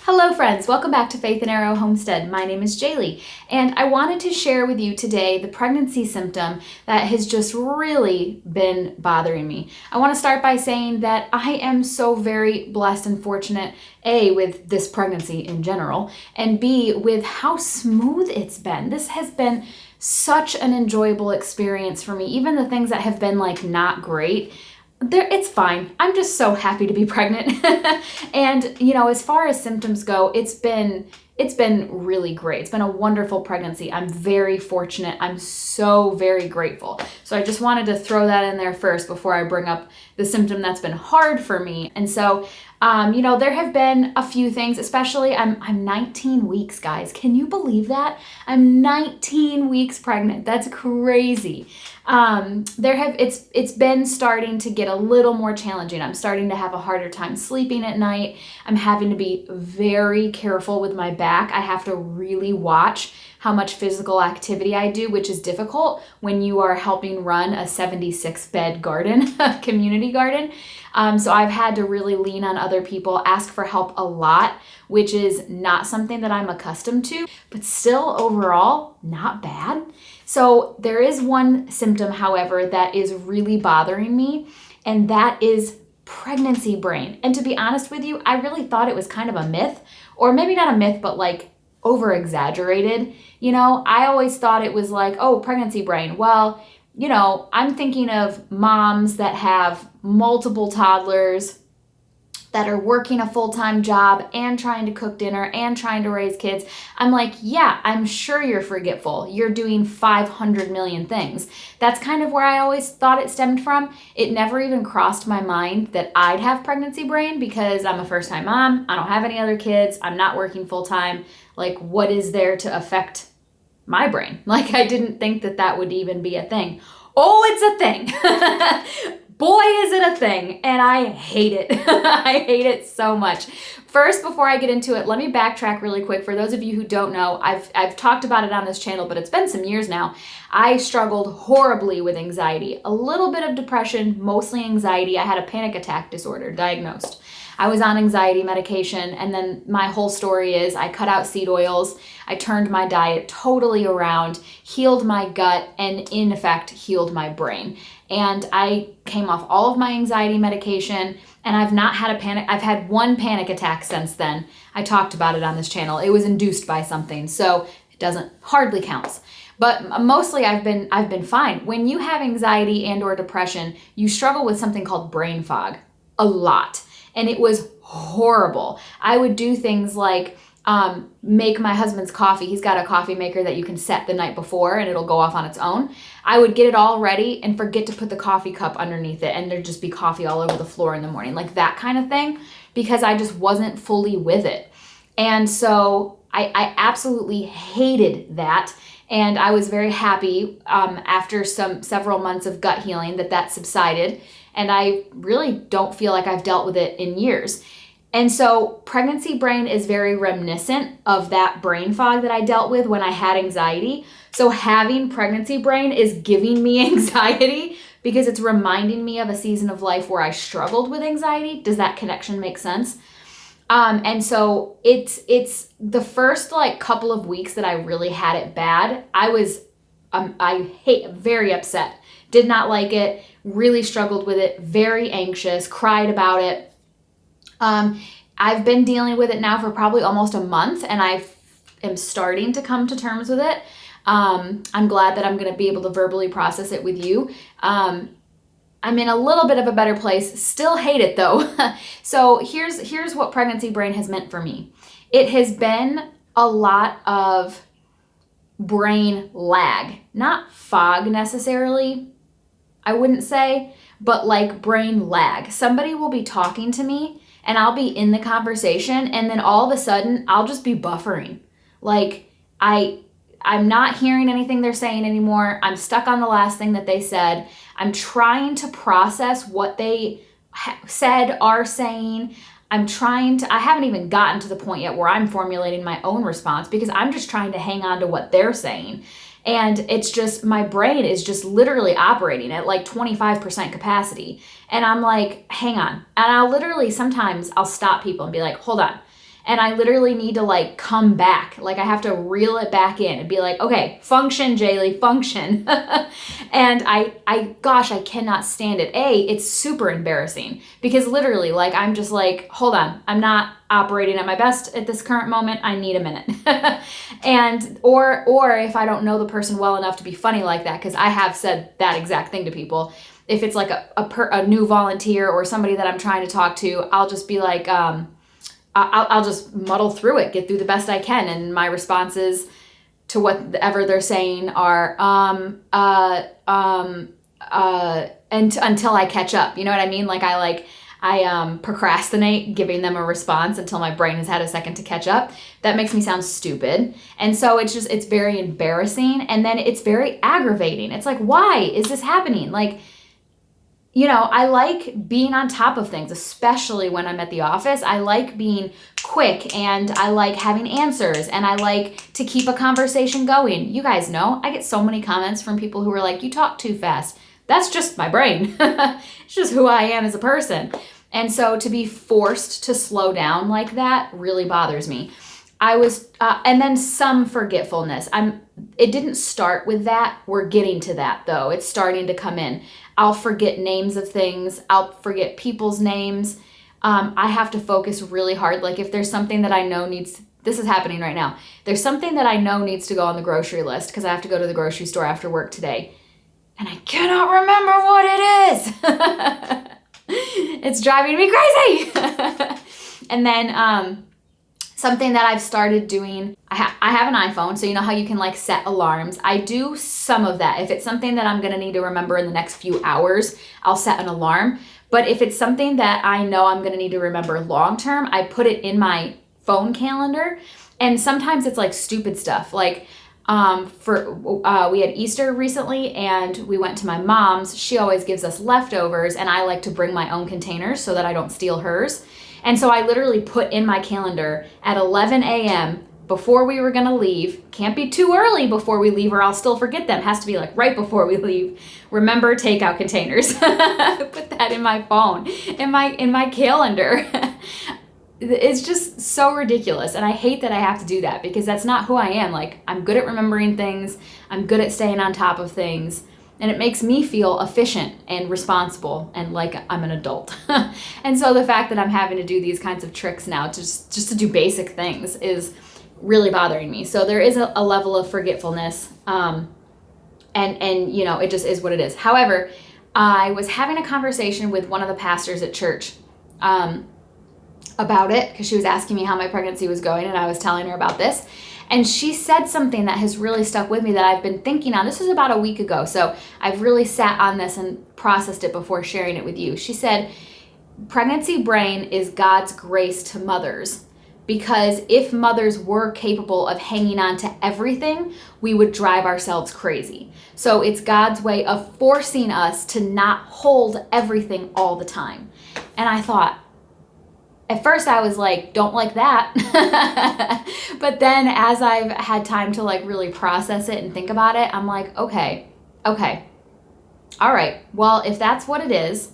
Hello friends, welcome back to Faith and Arrow Homestead. My name is Jaylee, and I wanted to share with you today the pregnancy symptom that has just really been bothering me. I want to start by saying that I am so very blessed and fortunate, A, with this pregnancy in general, and B, with how smooth it's been. This has been such an enjoyable experience for me. Even the things that have been not great, it's fine. I'm just so happy to be pregnant. And as far as symptoms go, it's been really great. It's been a wonderful pregnancy. I'm very fortunate. I'm so very grateful. So I just wanted to throw that in there first before I bring up the symptom that's been hard for me. And so there have been a few things, especially I'm 19 weeks, guys. Can you believe that? I'm 19 weeks pregnant. That's crazy. It's been starting to get a little more challenging. I'm starting to have a harder time sleeping at night. I'm having to be very careful with my back. I have to really watch how much physical activity I do, which is difficult when you are helping run a 76-bed garden, a community garden. So I've had to really lean on other people, ask for help a lot, which is not something that I'm accustomed to, but still overall, not bad. So there is one symptom, however, that is really bothering me, and that is pregnancy brain. And to be honest with you, I really thought it was kind of a myth, or maybe not a myth, but over exaggerated. I always thought it was pregnancy brain. Well, I'm thinking of moms that have multiple toddlers that are working a full-time job and trying to cook dinner and trying to raise kids. I'm like, yeah, I'm sure you're forgetful. You're doing 500 million things. That's kind of where I always thought it stemmed from. It never even crossed my mind that I'd have pregnancy brain because I'm a first-time mom. I don't have any other kids. I'm not working full-time. What is there to affect my brain? I didn't think that would even be a thing. Oh, it's a thing. Boy, is it a thing, and I hate it. I hate it so much. First, before I get into it, let me backtrack really quick. For those of you who don't know, I've talked about it on this channel, but it's been some years now. I struggled horribly with anxiety, a little bit of depression, mostly anxiety. I had a panic attack disorder diagnosed. I was on anxiety medication, and then my whole story is I cut out seed oils, I turned my diet totally around, healed my gut, and in effect, healed my brain. And I came off all of my anxiety medication, and I've not had I've had one panic attack since then. I talked about it on this channel. It was induced by something, so it hardly counts. But mostly I've been fine. When you have anxiety and or depression, you struggle with something called brain fog a lot. And it was horrible. I would do things like make my husband's coffee. He's got a coffee maker that you can set the night before and it'll go off on its own. I would get it all ready and forget to put the coffee cup underneath it, and there'd just be coffee all over the floor in the morning, that kind of thing, because I just wasn't fully with it. And so I absolutely hated that. And I was very happy after several months of gut healing that subsided. And I really don't feel like I've dealt with it in years. And so pregnancy brain is very reminiscent of that brain fog that I dealt with when I had anxiety. So having pregnancy brain is giving me anxiety because it's reminding me of a season of life where I struggled with anxiety. Does that connection make sense? And so it's the first couple of weeks that I really had it bad. I was very upset. Did not like it, really struggled with it, very anxious, cried about it. I've been dealing with it now for probably almost a month, and I am starting to come to terms with it. I'm glad that I'm going to be able to verbally process it with you. I'm in a little bit of a better place. Still hate it though. So here's what pregnancy brain has meant for me. It has been a lot of brain lag, not fog necessarily, I wouldn't say, but brain lag. Somebody will be talking to me and I'll be in the conversation, and then all of a sudden I'll just be buffering. I'm not hearing anything they're saying anymore. I'm stuck on the last thing that they said. I'm trying to process what they said, are saying. I haven't even gotten to the point yet where I'm formulating my own response because I'm just trying to hang on to what they're saying. And it's just, my brain is just literally operating at 25% capacity. And I'm like, hang on. And sometimes I'll stop people and be like, hold on. And I literally need to like come back. Like I have to reel it back in and be like, okay, function, Jaylee, function. And gosh, I cannot stand it. It's super embarrassing because literally like, I'm just like, hold on, I'm not operating at my best at this current moment. I need a minute. And, or if I don't know the person well enough to be funny like that, because I have said that exact thing to people. If it's like a new volunteer or somebody that I'm trying to talk to, I'll just be like, I'll just muddle through it, get through the best I can. And my responses to whatever they're saying are, and until I catch up, you know what I mean? Like I procrastinate giving them a response until my brain has had a second to catch up. That makes me sound stupid. And so it's very embarrassing. And then it's very aggravating. It's like, why is this happening? Like, you know, I like being on top of things, especially when I'm at the office. I like being quick and I like having answers and I like to keep a conversation going. You guys know, I get so many comments from people who are like, you talk too fast. That's just my brain. It's just who I am as a person. And so to be forced to slow down like that really bothers me. And then some forgetfulness. It didn't start with that. We're getting to that though. It's starting to come in. I'll forget names of things. I'll forget people's names. I have to focus really hard. Like if there's something that I know this is happening right now. There's something that I know needs to go on the grocery list because I have to go to the grocery store after work today. And I cannot remember what it is. It's driving me crazy. And then, something that I've started doing, I have an iPhone, so you know how you can like set alarms. I do some of that. If it's something that I'm gonna need to remember in the next few hours, I'll set an alarm. But if it's something that I know I'm gonna need to remember long term, I put it in my phone calendar. And sometimes it's like stupid stuff. Like we had Easter recently and we went to my mom's. She always gives us leftovers and I like to bring my own containers so that I don't steal hers. And so I literally put in my calendar at 11 a.m. before we were going to leave. Can't be too early before we leave or I'll still forget them. Has to be like right before we leave. Remember takeout containers. Put that in my phone, in my calendar. It's just so ridiculous. And I hate that I have to do that because that's not who I am. Like I'm good at remembering things. I'm good at staying on top of things. And it makes me feel efficient and responsible and like I'm an adult. And so the fact that I'm having to do these kinds of tricks now just to do basic things is really bothering me. So there is a level of forgetfulness. And you know, it just is what it is. However, I was having a conversation with one of the pastors at church about it because she was asking me how my pregnancy was going and I was telling her about this. And she said something that has really stuck with me that I've been thinking on. This was about a week ago, so I've really sat on this and processed it before sharing it with you. She said, pregnancy brain is God's grace to mothers because if mothers were capable of hanging on to everything, we would drive ourselves crazy. So it's God's way of forcing us to not hold everything all the time. And I thought, at first I was like, don't like that. But then as I've had time to like really process it and think about it, I'm like, okay. All right. Well, if that's what it is,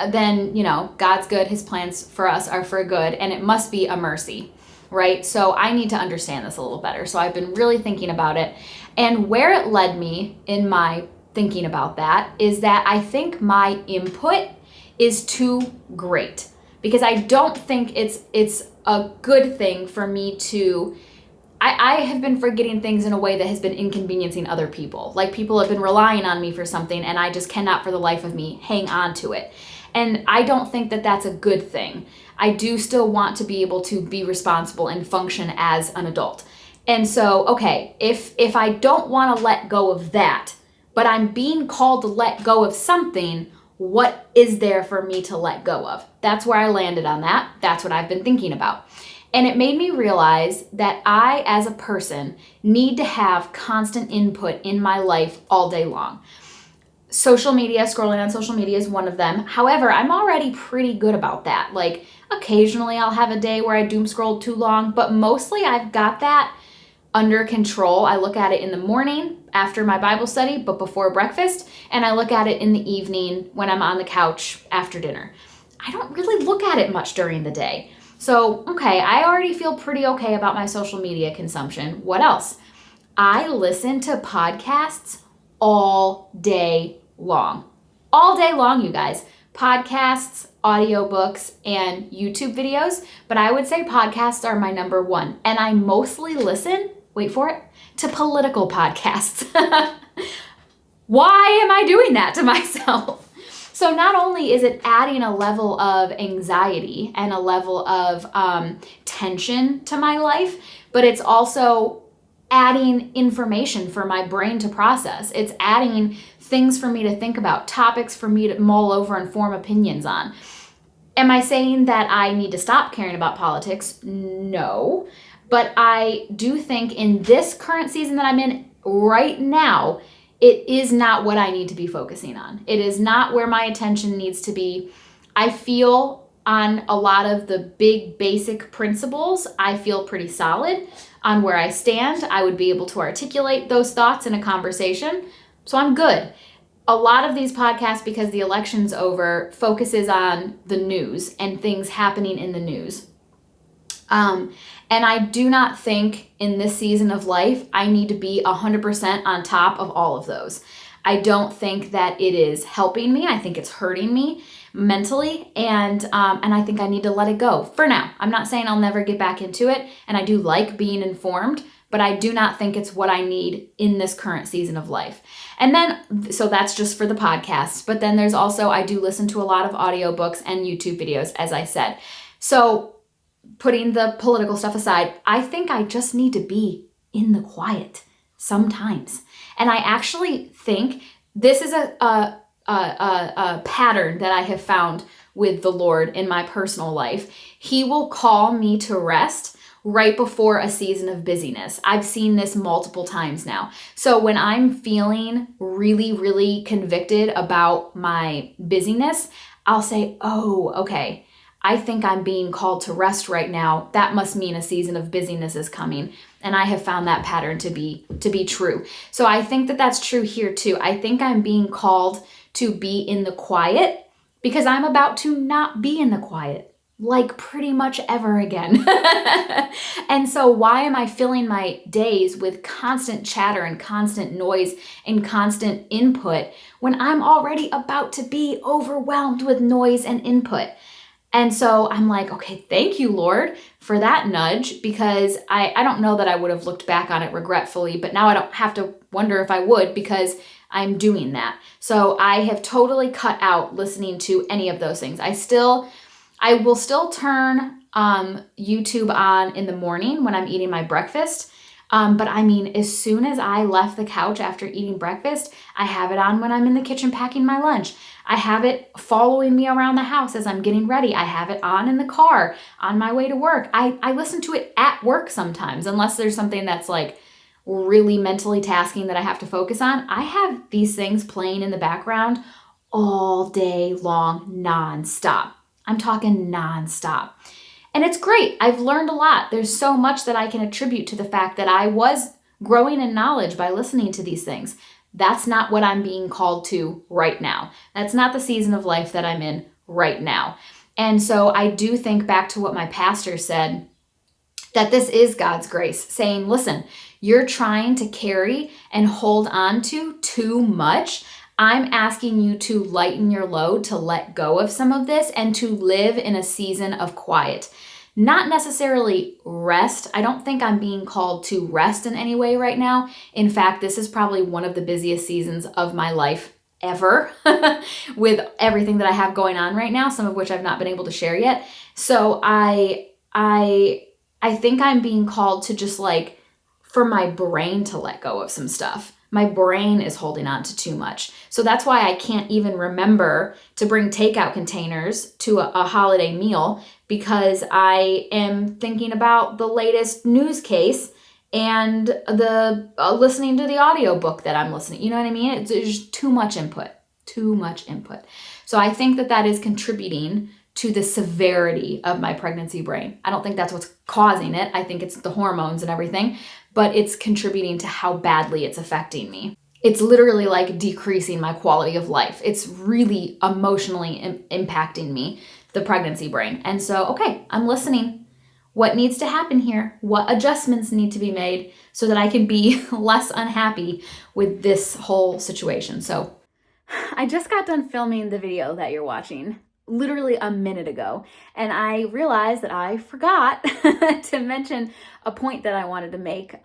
then, you know, God's good. His plans for us are for good and it must be a mercy, right? So I need to understand this a little better. So I've been really thinking about it. And where it led me in my thinking about that is that I think my input is too great. Because I don't think it's a good thing for me to, I have been forgetting things in a way that has been inconveniencing other people. Like people have been relying on me for something and I just cannot for the life of me hang on to it. And I don't think that that's a good thing. I do still want to be able to be responsible and function as an adult. And so, okay, if I don't want to let go of that, but I'm being called to let go of something, what is there for me to let go of? That's where I landed on that. That's what I've been thinking about. And it made me realize that I, as a person, need to have constant input in my life all day long. Social media, scrolling on social media is one of them. However, I'm already pretty good about that. Like occasionally I'll have a day where I doom scroll too long, but mostly I've got that under control. I look at it in the morning after my Bible study, but before breakfast, and I look at it in the evening when I'm on the couch after dinner. I don't really look at it much during the day. So, okay, I already feel pretty okay about my social media consumption. What else? I listen to podcasts all day long. All day long, you guys. Podcasts, audiobooks, and YouTube videos. But I would say podcasts are my number one. And I mostly listen, wait for it, to political podcasts. Why am I doing that to myself? So not only is it adding a level of anxiety and a level of tension to my life, but it's also adding information for my brain to process. It's adding things for me to think about, topics for me to mull over and form opinions on. Am I saying that I need to stop caring about politics? No. But I do think in this current season that I'm in right now, it is not what I need to be focusing on. It is not where my attention needs to be. I feel on a lot of the big basic principles, I feel pretty solid on where I stand. I would be able to articulate those thoughts in a conversation. So I'm good. A lot of these podcasts, because the election's over, focuses on the news and things happening in the news. And I do not think in this season of life, I need to be 100% on top of all of those. I don't think that it is helping me. I think it's hurting me mentally. And I think I need to let it go for now. I'm not saying I'll never get back into it. And I do like being informed, but I do not think it's what I need in this current season of life. And then, so that's just for the podcasts. But then there's also, I do listen to a lot of audiobooks and YouTube videos, as I said. So putting the political stuff aside, I think I just need to be in the quiet sometimes. And I actually think this is a pattern that I have found with the Lord in my personal life. He will call me to rest right before a season of busyness. I've seen this multiple times now. So when I'm feeling really, really convicted about my busyness, I'll say, oh, okay, I think I'm being called to rest right now. That must mean a season of busyness is coming. And I have found that pattern to be true. So I think that that's true here too. I think I'm being called to be in the quiet because I'm about to not be in the quiet like pretty much ever again. And so why am I filling my days with constant chatter and constant noise and constant input when I'm already about to be overwhelmed with noise and input? And so I'm like, okay, thank you, Lord, for that nudge, because I don't know that I would have looked back on it regretfully, but now I don't have to wonder if I would because I'm doing that. So I have totally cut out listening to any of those things. I will still turn YouTube on in the morning when I'm eating my breakfast. But I mean, as soon as I left the couch after eating breakfast, I have it on when I'm in the kitchen packing my lunch. I have it following me around the house as I'm getting ready. I have it on in the car on my way to work. I listen to it at work sometimes, unless there's something that's like really mentally tasking that I have to focus on. I have these things playing in the background all day long, nonstop. I'm talking nonstop. And it's great. I've learned a lot. There's so much that I can attribute to the fact that I was growing in knowledge by listening to these things. That's not what I'm being called to right now. That's not the season of life that I'm in right now. And so I do think back to what my pastor said, that this is God's grace, saying, listen, you're trying to carry and hold on to too much. I'm asking you to lighten your load, to let go of some of this, and to live in a season of quiet. Not necessarily rest. I don't think I'm being called to rest in any way right now. In fact, this is probably one of the busiest seasons of my life ever with everything that I have going on right now, some of which I've not been able to share yet. So I think I'm being called to just like, for my brain to let go of some stuff. My brain is holding on to too much. So that's why I can't even remember to bring takeout containers to a holiday meal, because I am thinking about the latest news case and the listening to the audiobook that I'm listening. You know what I mean? It's just too much input. So I think that is contributing to the severity of my pregnancy brain. I don't think that's what's causing it. I think it's the hormones and everything, but it's contributing to how badly it's affecting me. It's literally like decreasing my quality of life. It's really emotionally impacting me the pregnancy brain. And so, okay, I'm listening. What needs to happen here? What adjustments need to be made so that I can be less unhappy with this whole situation? So I just got done filming the video that you're watching literally a minute ago, and I realized that I forgot to mention a point that I wanted to make,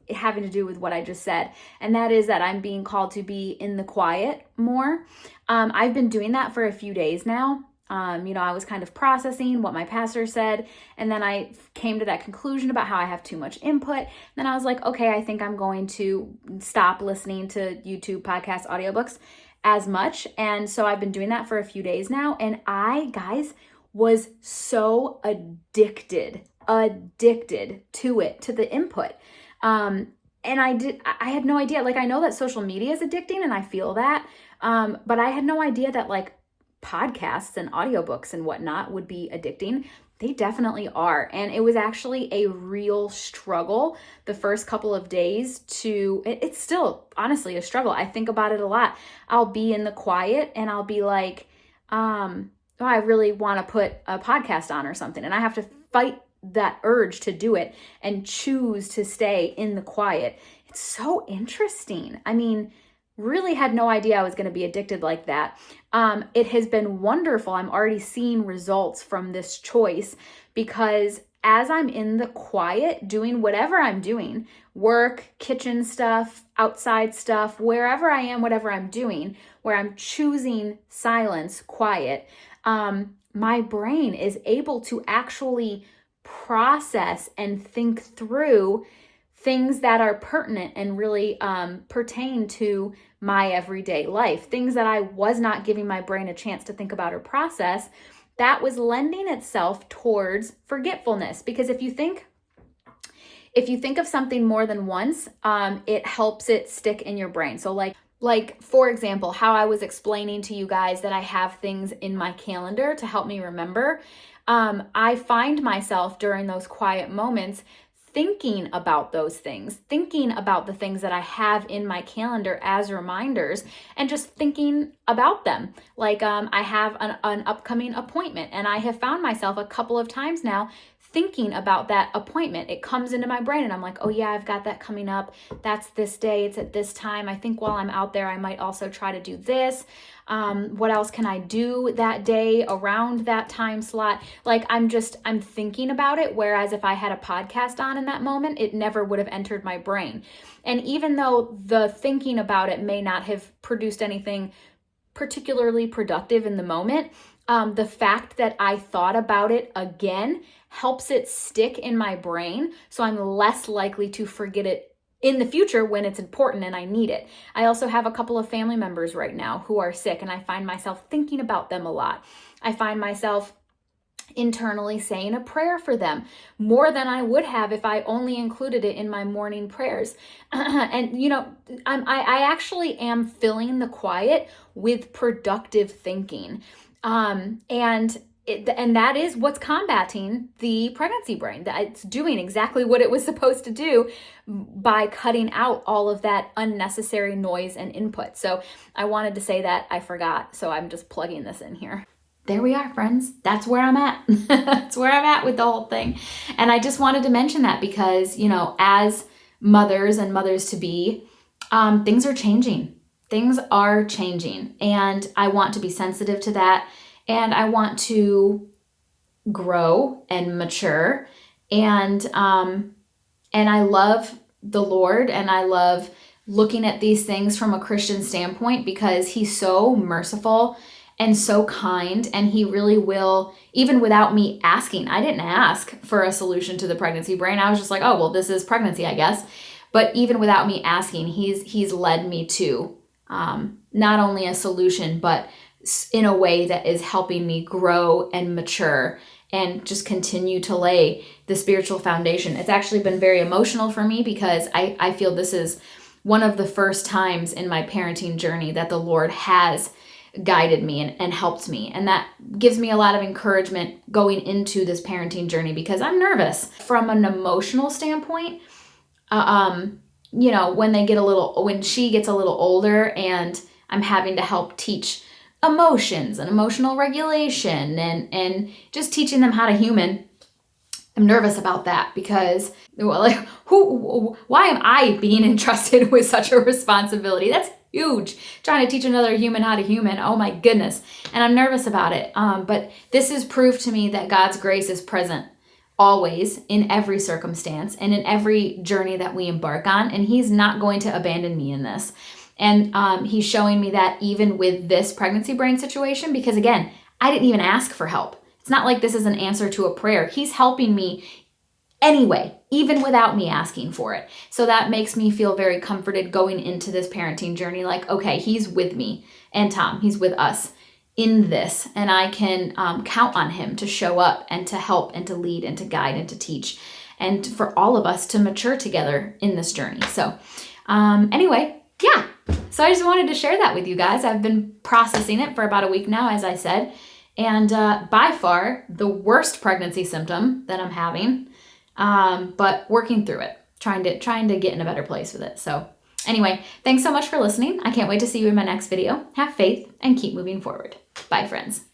having to do with what I just said, and that is that I'm being called to be in the quiet more. I've been doing that for a few days now. I was kind of processing what my pastor said, and then I came to that conclusion about how I have too much input. Then I was like, okay, I think I'm going to stop listening to YouTube, podcasts, audiobooks as much. And so I've been doing that for a few days now. And I, guys, was so addicted to it, to the input. And I had no idea. Like, I know that social media is addicting and I feel that. But I had no idea that like podcasts and audiobooks and whatnot would be addicting. They definitely are. And it was actually a real struggle the first couple of days it's still honestly a struggle. I think about it a lot. I'll be in the quiet and I'll be like, I really want to put a podcast on or something. And I have to fight that urge to do it and choose to stay in the quiet. It's so interesting. I mean, really had no idea I was going to be addicted like that. It has been wonderful. I'm already seeing results from this choice because as I'm in the quiet, doing whatever I'm doing, work, kitchen stuff, outside stuff, wherever I am, whatever I'm doing, where I'm choosing silence, quiet, my brain is able to actually process and think through things that are pertinent and really pertain to my everyday life, things that I was not giving my brain a chance to think about or process, that was lending itself towards forgetfulness. Because if you think of something more than once, it helps it stick in your brain. So like for example, how I was explaining to you guys that I have things in my calendar to help me remember. I find myself during those quiet moments thinking about those things, thinking about the things that I have in my calendar as reminders and just thinking about them. Like I have an upcoming appointment and I have found myself a couple of times now thinking about that appointment. It comes into my brain and I'm like, oh yeah, I've got that coming up. That's this day, it's at this time. I think while I'm out there, I might also try to do this. What else can I do that day around that time slot? Like I'm thinking about it. Whereas if I had a podcast on in that moment, it never would have entered my brain. And even though the thinking about it may not have produced anything particularly productive in the moment, the fact that I thought about it again helps it stick in my brain. So I'm less likely to forget it in the future when it's important and I need it. I also have a couple of family members right now who are sick and I find myself thinking about them a lot. I find myself internally saying a prayer for them more than I would have if I only included it in my morning prayers. And I actually am filling the quiet with productive thinking. And that is what's combating the pregnancy brain. That it's doing exactly what it was supposed to do by cutting out all of that unnecessary noise and input. So I wanted to say that, I forgot. So I'm just plugging this in here. There we are, friends. That's where I'm at. That's where I'm at with the whole thing. And I just wanted to mention that because, as mothers and mothers to be, things are changing. Things are changing. And I want to be sensitive to that. And I want to grow and mature. And I love the Lord and I love looking at these things from a Christian standpoint because He's so merciful and so kind, and He really will, even without me asking. I didn't ask for a solution to the pregnancy brain. I was just like, oh, well, this is pregnancy, I guess. But even without me asking, He's led me to not only a solution, but in a way that is helping me grow and mature and just continue to lay the spiritual foundation. It's actually been very emotional for me because I feel this is one of the first times in my parenting journey that the Lord has guided me and helped me. And that gives me a lot of encouragement going into this parenting journey because I'm nervous. From an emotional standpoint, when she gets a little older and I'm having to help teach emotions and emotional regulation and just teaching them how to human. I'm nervous about that because, well, like, why am I being entrusted with such a responsibility? That's huge. Trying to teach another human how to human. Oh my goodness. And I'm nervous about it. But this has proved to me that God's grace is present always in every circumstance and in every journey that we embark on. And he's not going to abandon me in this. And he's showing me that even with this pregnancy brain situation, because again, I didn't even ask for help. It's not like this is an answer to a prayer. He's helping me anyway, even without me asking for it. So that makes me feel very comforted going into this parenting journey. Like, okay, he's with me and Tom, he's with us in this. And I can count on him to show up and to help and to lead and to guide and to teach and for all of us to mature together in this journey. So anyway, yeah. So I just wanted to share that with you guys. I've been processing it for about a week now, as I said. And by far the worst pregnancy symptom that I'm having, but working through it, trying to get in a better place with it. So anyway, thanks so much for listening. I can't wait to see you in my next video. Have faith and keep moving forward. Bye, friends.